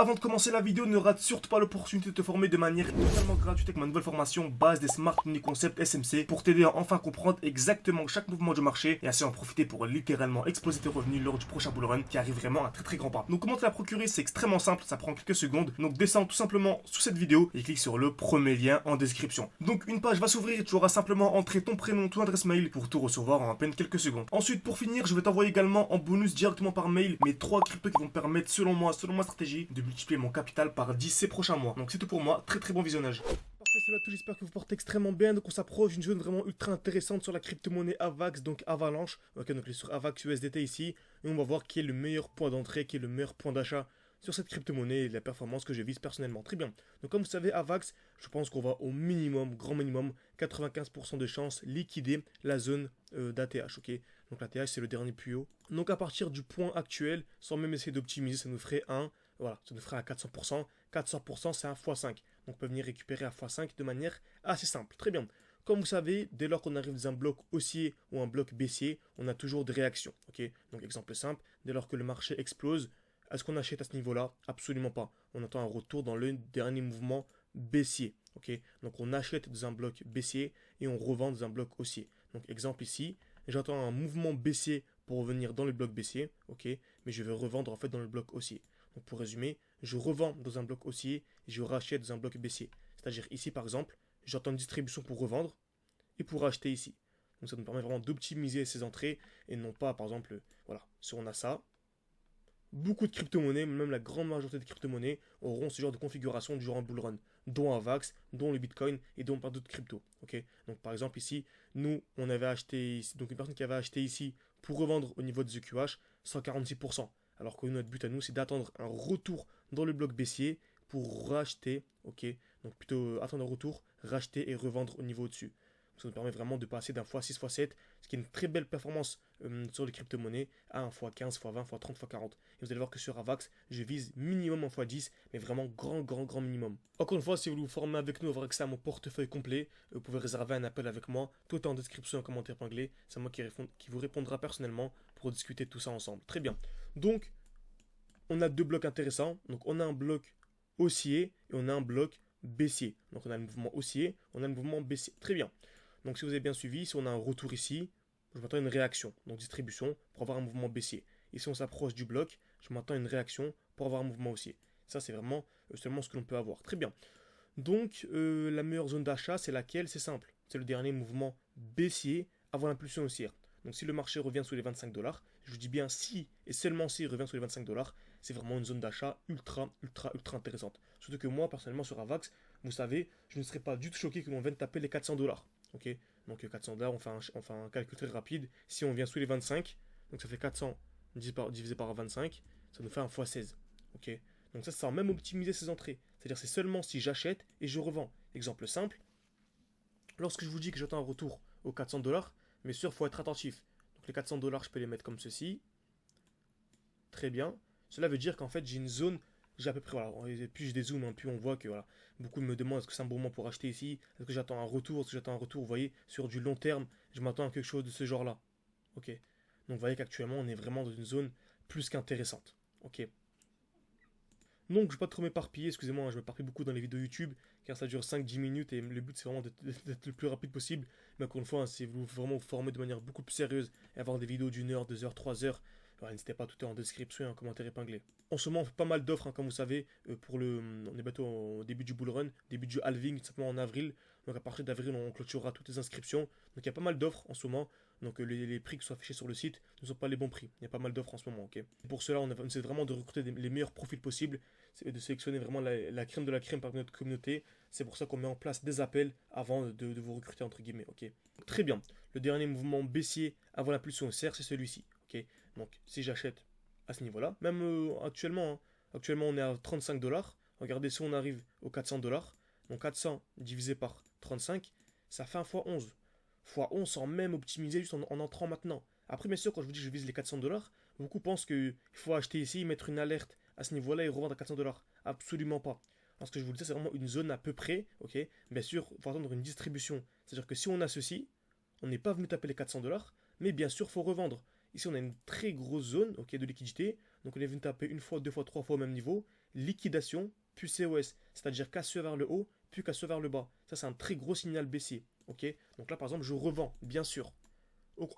avant de commencer la vidéo, ne rate surtout pas l'opportunité de te former de manière totalement gratuite avec ma nouvelle formation base des Smart Money Concept SMC pour t'aider à enfin comprendre exactement chaque mouvement du marché et ainsi en profiter pour littéralement exploser tes revenus lors du prochain bull run qui arrive vraiment à très grand pas. Donc comment te la procurer, c'est extrêmement simple, ça prend quelques secondes. Donc descends tout simplement sous cette vidéo et clique sur le premier lien en description. Donc une page va s'ouvrir et tu auras simplement entré ton prénom, ton adresse mail pour tout recevoir en à peine quelques secondes. Ensuite pour finir, je vais t'envoyer également en bonus directement par mail mes 3 cryptos qui vont me permettre selon moi, selon ma stratégie, de multiplier mon capital par 10 ces prochains mois. Donc c'est tout pour moi, très bon visionnage. Parfait, c'est là tout, j'espère que vous portez extrêmement bien. Donc on s'approche d'une zone vraiment ultra intéressante sur la crypto-monnaie AVAX, donc Avalanche. Ok, donc on est sur AVAX USDT ici. Et on va voir qui est le meilleur point d'entrée, qui est le meilleur point d'achat sur cette crypto-monnaie et la performance que je vise personnellement. Très bien. Donc comme vous savez, AVAX, je pense qu'on va au minimum, grand minimum, 95% de chance liquider la zone d'ATH. Ok. Donc l'ATH c'est le dernier plus haut. Donc à partir du point actuel, sans même essayer d'optimiser, ça nous ferait un. Voilà, ça nous ferait à 400%. 400% c'est un x5. Donc on peut venir récupérer à x5 de manière assez simple. Très bien. Comme vous savez, dès lors qu'on arrive dans un bloc haussier ou un bloc baissier, on a toujours des réactions. Ok. Donc exemple simple, dès lors que le marché explose, est-ce qu'on achète à ce niveau-là? Absolument pas. On attend un retour dans le dernier mouvement baissier. Ok. Donc on achète dans un bloc baissier et on revend dans un bloc haussier. Donc exemple ici, j'attends un mouvement baissier pour revenir dans le bloc baissier. Ok. Mais je vais revendre en fait dans le bloc haussier. Donc pour résumer, je revends dans un bloc haussier et je rachète dans un bloc baissier. C'est-à-dire ici par exemple, j'attends une distribution pour revendre et pour acheter ici. Donc ça nous permet vraiment d'optimiser ces entrées et non pas par exemple, voilà, si on a ça, beaucoup de crypto-monnaies, même la grande majorité de crypto-monnaies, auront ce genre de configuration durant un bull run, dont Avax, dont le Bitcoin et dont pas d'autres cryptos. Okay, donc par exemple ici, nous, on avait acheté ici, donc une personne qui avait acheté ici pour revendre au niveau de the QH 146%. Alors que notre but à nous, c'est d'attendre un retour dans le bloc baissier pour racheter, ok, donc plutôt attendre un retour, racheter et revendre au niveau au-dessus. Ça nous permet vraiment de passer d'un x6, x7, ce qui est une très belle performance sur les crypto-monnaies, à un x15, x20, x30, x40. Et vous allez voir que sur Avax, je vise minimum un x10, mais vraiment grand minimum. Encore une fois, si vous voulez vous former avec nous, avoir accès à mon portefeuille complet, vous pouvez réserver un appel avec moi. Tout est en description, en commentaire épinglé. C'est moi qui vous répondra personnellement pour discuter de tout ça ensemble. Très bien. Donc, on a deux blocs intéressants. Donc, on a un bloc haussier et on a un bloc baissier. Donc, on a le mouvement haussier, on a le mouvement baissier. Très bien. Donc si vous avez bien suivi, si on a un retour ici, je m'attends à une réaction, donc distribution, pour avoir un mouvement baissier. Et si on s'approche du bloc, je m'attends à une réaction pour avoir un mouvement haussier. Ça, c'est vraiment seulement ce que l'on peut avoir. Très bien. Donc la meilleure zone d'achat, c'est laquelle? C'est simple. C'est le dernier mouvement baissier avant l'impulsion haussière. Donc si le marché revient sous les 25 dollars, je vous dis bien si et seulement si il revient sous les 25 dollars, c'est vraiment une zone d'achat ultra intéressante. Surtout que moi, personnellement, sur Avax, vous savez, je ne serais pas du tout choqué que l'on vienne taper les 400 dollars. Ok, donc 400 dollars, on fait un calcul très rapide. Si on vient sous les 25, donc ça fait 400 divisé par 25, ça nous fait un x16. Ok, donc ça va même optimiser ses entrées. C'est-à-dire c'est seulement si j'achète et je revends. Exemple simple, lorsque je vous dis que j'attends un retour aux 400 dollars, bien sûr, il faut être attentif. Donc les 400 dollars, je peux les mettre comme ceci. Très bien. Cela veut dire qu'en fait, j'ai une zone, j'ai à peu près, voilà, plus je dézoome, hein, plus on voit que, voilà, beaucoup me demandent est-ce que c'est un bon moment pour acheter ici, est-ce que j'attends un retour, vous voyez, sur du long terme, je m'attends à quelque chose de ce genre-là. Ok. Donc vous voyez qu'actuellement, on est vraiment dans une zone plus qu'intéressante. Ok. Donc, je ne vais pas trop m'éparpiller, excusez-moi, hein, je m'éparpille beaucoup dans les vidéos YouTube, car ça dure 5-10 minutes et le but c'est vraiment d'être le plus rapide possible. Mais encore une fois, hein, si vous voulez vraiment vous former de manière beaucoup plus sérieuse et avoir des vidéos d'une heure, 2 heures, 3 heures, alors, n'hésitez pas, tout est en description et en commentaire épinglé. En ce moment, on fait pas mal d'offres, hein, comme vous savez, on est bientôt au début du bull run, début du halving, tout simplement en avril. Donc à partir d'avril, on clôturera toutes les inscriptions. Donc il y a pas mal d'offres en ce moment. Donc les prix qui sont affichés sur le site ne sont pas les bons prix. Il y a pas mal d'offres en ce moment. Ok. Pour cela, on essaie vraiment de recruter les meilleurs profils possibles, de sélectionner vraiment la crème de la crème parmi notre communauté. C'est pour ça qu'on met en place des appels avant de vous recruter entre guillemets. Ok. Très bien. Le dernier mouvement baissier avant l'impulsion haussière, c'est celui-ci. Ok. Donc si j'achète à ce niveau-là, même actuellement, hein, actuellement on est à 35 dollars. Regardez si on arrive aux 400 dollars. Donc 400 divisé par 35, ça fait un x11. x11 sans même optimiser, juste en entrant maintenant. Après, bien sûr, quand je vous dis que je vise les 400 dollars, beaucoup pensent qu'il faut acheter ici, mettre une alerte à ce niveau-là et revendre à 400 dollars. Absolument pas. Parce que je vous le dis, c'est vraiment une zone à peu près, ok. Bien sûr, il faut attendre une distribution. C'est-à-dire que si on a ceci, on n'est pas venu taper les 400 dollars, mais bien sûr, il faut revendre. Ici, on a une très grosse zone, ok, de liquidité. Donc, on est venu taper une fois, deux fois, trois fois au même niveau. liquidation, puis COS, c'est-à-dire cassure vers le haut, puis cassure vers le bas. Ça, c'est un très gros signal baissier. Ok. Donc là, par exemple, je revends, bien sûr.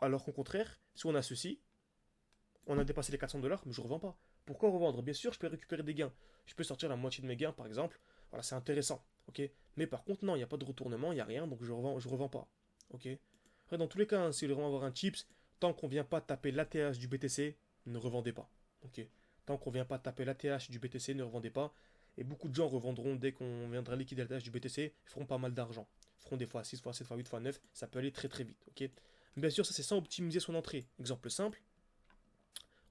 Alors qu'au contraire, si on a ceci, on a dépassé les 400 $, mais je ne revends pas. Pourquoi revendre? Bien sûr, je peux récupérer des gains. Je peux sortir la moitié de mes gains, par exemple. Voilà, c'est intéressant. Ok. Mais par contre, non, il n'y a pas de retournement, il n'y a rien, donc je revends pas. Ok. Après, dans tous les cas, hein, si vous voulez vraiment avoir un chips, tant qu'on ne vient pas taper l'ATH du BTC, ne revendez pas. Ok. Tant qu'on ne vient pas taper l'ATH du BTC, ne revendez pas. Et beaucoup de gens revendront dès qu'on viendra liquider l'ATH du BTC, ils feront pas mal d'argent. Ils feront des fois 6 fois 7 fois 8 fois 9, ça peut aller très très vite. Ok. Bien sûr, ça c'est sans optimiser son entrée. Exemple simple,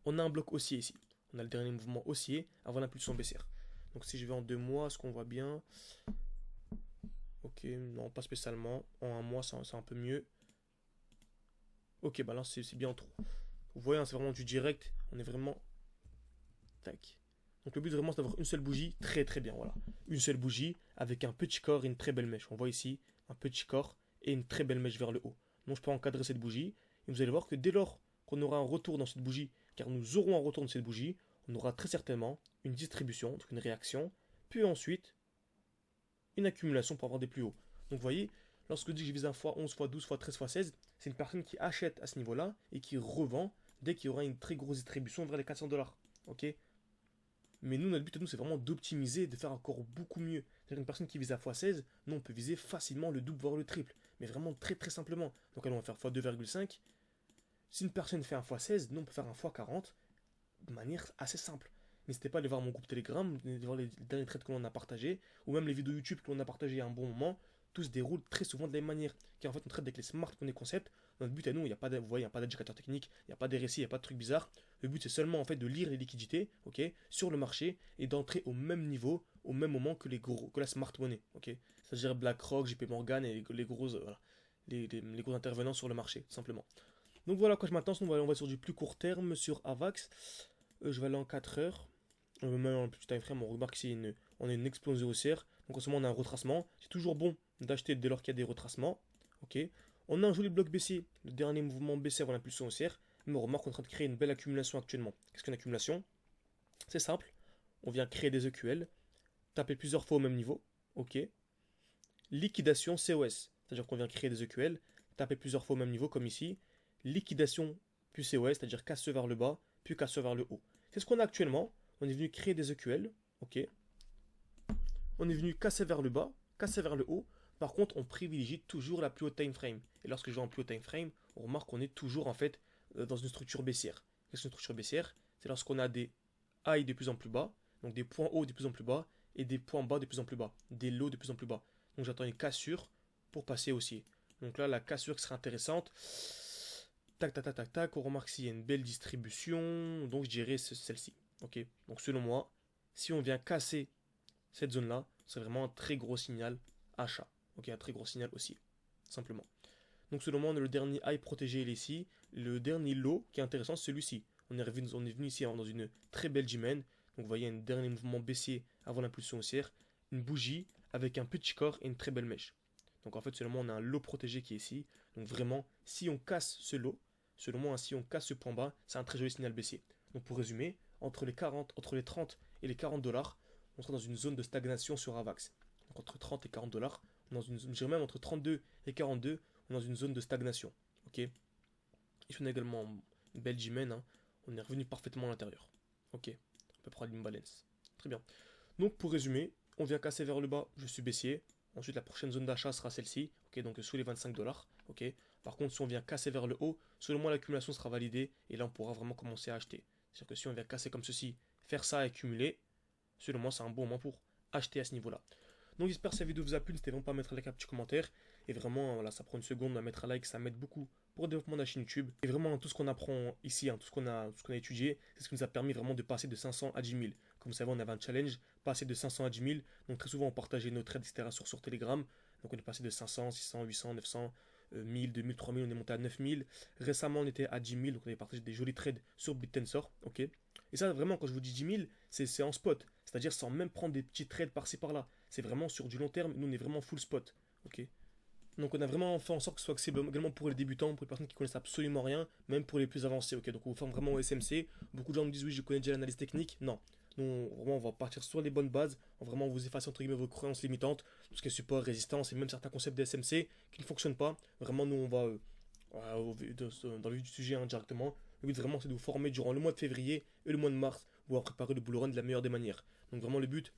on a un bloc haussier ici. On a le dernier mouvement haussier avant l'impulsion baissière. Donc si je vais en 2 mois, ce qu'on voit bien. Ok, non, pas spécialement. En 1 mois, c'est un peu mieux. Ok, bah là, c'est bien trop. Vous voyez, hein, c'est vraiment du direct. On est vraiment... Tac. Donc le but vraiment, c'est d'avoir une seule bougie. Très très bien, voilà. Une seule bougie avec un petit corps et une très belle mèche. On voit ici un petit corps et une très belle mèche vers le haut. Donc je peux encadrer cette bougie. Et vous allez voir que dès lors qu'on aura un retour dans cette bougie, car nous aurons un retour dans cette bougie, on aura très certainement une distribution, donc une réaction, puis ensuite une accumulation pour avoir des plus hauts. Donc vous voyez, lorsque je dis que je vise un fois 11 fois 12 fois 13 fois 16, c'est une personne qui achète à ce niveau-là et qui revend dès qu'il y aura une très grosse distribution vers les 400 $. Ok. Mais nous, notre but à nous, c'est vraiment d'optimiser, de faire encore beaucoup mieux. C'est-à-dire une personne qui vise à x16, nous, on peut viser facilement le double, voire le triple. Mais vraiment très très simplement. Donc allons, on va faire x2,5. Si une personne fait un x16, nous, on peut faire un x40 de manière assez simple. N'hésitez pas à aller voir mon groupe Telegram, de voir les derniers trades que l'on a partagés, ou même les vidéos YouTube que l'on a partagées à un bon moment. Tout se déroule très souvent de la même manière. Car en fait, on traite avec les smart concepts. Notre but à nous, il n'y a pas vous voyez, il n'y a pas d'indicateur technique, il n'y a pas des récits, il n'y a pas de trucs bizarres. Le but, c'est seulement en fait de lire les liquidités, ok, sur le marché et d'entrer au même niveau, au même moment que la smart money, ok. C'est-à-dire BlackRock, JP Morgan et les gros, voilà, les gros intervenants sur le marché, simplement. Donc voilà, quand je m'attends, on va sur du plus court terme sur AVAX. Je vais aller en 4 heures. Même en petit time frame, on remarque ici on a une explosion haussière. Donc en ce moment, on a un retracement. C'est toujours bon d'acheter dès lors qu'il y a des retracements. Ok. On a un joli bloc baissier, le dernier mouvement baissier avant l'impulsion haussière. Mais on remarque qu'on est en train de créer une belle accumulation actuellement. Qu'est-ce qu'une accumulation? C'est simple. On vient créer des EQL, taper plusieurs fois au même niveau. Ok. Liquidation COS. C'est-à-dire qu'on vient créer des EQL, taper plusieurs fois au même niveau, comme ici. Liquidation puis COS, c'est-à-dire casse vers le bas, puis casse vers le haut. C'est ce qu'on a actuellement. On est venu créer des EQL. Ok. On est venu casser vers le bas, casser vers le haut. Par contre, on privilégie toujours la plus haute time frame. Et lorsque je vais en plus haute time frame, on remarque qu'on est toujours en fait dans une structure baissière. Qu'est-ce qu'une structure baissière? C'est lorsqu'on a des highs de plus en plus bas, donc des points hauts de plus en plus bas, et des points bas de plus en plus bas, des lows de plus en plus bas. Donc j'attends une cassure pour passer haussier. Donc là, la cassure qui sera intéressante. Tac, tac, tac, tac, tac. On remarque s'il y a une belle distribution. Donc je dirais celle-ci. Ok. Donc selon moi, si on vient casser cette zone-là, c'est vraiment un très gros signal achat. Ok, un très gros signal aussi, simplement. Donc selon moi, on a le dernier high protégé, il est ici. Le dernier low qui est intéressant, c'est celui-ci. On est venu ici dans une très belle G-Man. Donc vous voyez un dernier mouvement baissier avant l'impulsion haussière. Une bougie avec un petit corps et une très belle mèche. Donc en fait, selon moi, on a un low protégé qui est ici. Donc vraiment, si on casse ce low, selon moi, si on casse ce point bas, c'est un très joli signal baissier. Donc pour résumer, entre les 30 et les 40 $, on sera dans une zone de stagnation sur AVAX. Donc entre 30 et 40 $, on est dans une zone, je dirais même entre 32 et 42, on est dans une zone de stagnation. Ok. Ici on a également une belle G-Man, hein. On est revenu parfaitement à l'intérieur. Ok. On peut prendre l'imbalance. Très bien. Donc pour résumer, on vient casser vers le bas, je suis baissier. Ensuite la prochaine zone d'achat sera celle-ci, ok, donc sous les 25 $. Ok. Par contre, si on vient casser vers le haut, selon moi l'accumulation sera validée et là on pourra vraiment commencer à acheter. C'est-à-dire que si on vient casser comme ceci, faire ça et accumuler, selon moi c'est un bon moment pour acheter à ce niveau-là. Donc j'espère que cette vidéo vous a plu, n'hésitez vraiment pas à mettre un like, un petit commentaire. Et vraiment, voilà, ça prend une seconde à mettre un like, ça m'aide beaucoup pour le développement de la chaîne YouTube. Et vraiment, tout ce qu'on apprend ici, hein, tout ce qu'on a étudié, c'est ce qui nous a permis vraiment de passer de 500 à 10 000. Comme vous savez, on avait un challenge, passer de 500 à 10 000. Donc très souvent, on partageait nos trades, etc. sur Telegram. Donc on est passé de 500, 600, 800, 900, 1000, 2000, 3000, on est monté à 9000. Récemment, on était à 10 000, donc on avait partagé des jolis trades sur BitTensor, ok. Et ça, vraiment, quand je vous dis 10 000, c'est en spot. C'est-à-dire sans même prendre des petits trades par-ci par-là. C'est vraiment sur du long terme. Nous, on est vraiment full spot. Ok. Donc, on a vraiment fait en sorte que ce soit accessible également pour les débutants, pour les personnes qui connaissent absolument rien, même pour les plus avancés. Ok. Donc, on forme vraiment au SMC. Beaucoup de gens me disent oui, je connais déjà l'analyse technique. Non. Nous, vraiment, on va partir sur les bonnes bases, on va vraiment vous effacer entre guillemets vos croyances limitantes, tout ce qui est support, résistance et même certains concepts de SMC qui ne fonctionnent pas. Vraiment, nous, on va dans le vif du sujet directement. Le but vraiment, c'est de vous former durant le mois de février et le mois de mars, pour préparer le bull run de la meilleure des manières. Donc vraiment, le but,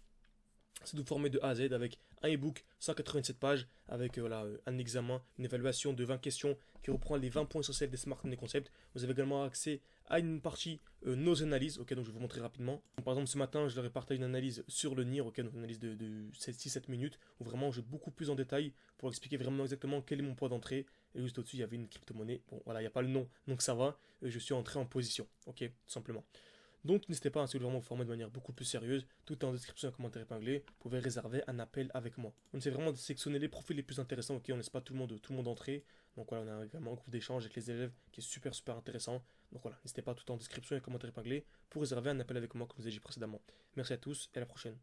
c'est de vous former de A à Z avec un e-book, 187 pages, avec un examen, une évaluation de 20 questions qui reprend les 20 points essentiels des Smart Money Concept. Vous avez également accès à une partie nos analyses, ok, donc je vais vous montrer rapidement. Donc, par exemple, ce matin, je leur ai partagé une analyse sur le NIR, ok, donc une analyse de 6-7 minutes, où vraiment j'ai beaucoup plus en détail pour expliquer vraiment exactement quel est mon point d'entrée. Et juste au-dessus, il y avait une crypto-monnaie. Bon, voilà, il n'y a pas le nom, donc ça va. Je suis entré en position, ok, tout simplement. Donc n'hésitez pas à si vous voulez vraiment vous former de manière beaucoup plus sérieuse, tout est en description et en commentaire épinglé, vous pouvez réserver un appel avec moi. On essaie vraiment de sélectionner les profils les plus intéressants, ok, on ne laisse pas tout le monde entrer. Donc voilà, on a également un groupe d'échange avec les élèves qui est super intéressant. Donc voilà, n'hésitez pas tout en description et en commentaire épinglé pour réserver un appel avec moi comme je vous ai dit précédemment. Merci à tous et à la prochaine.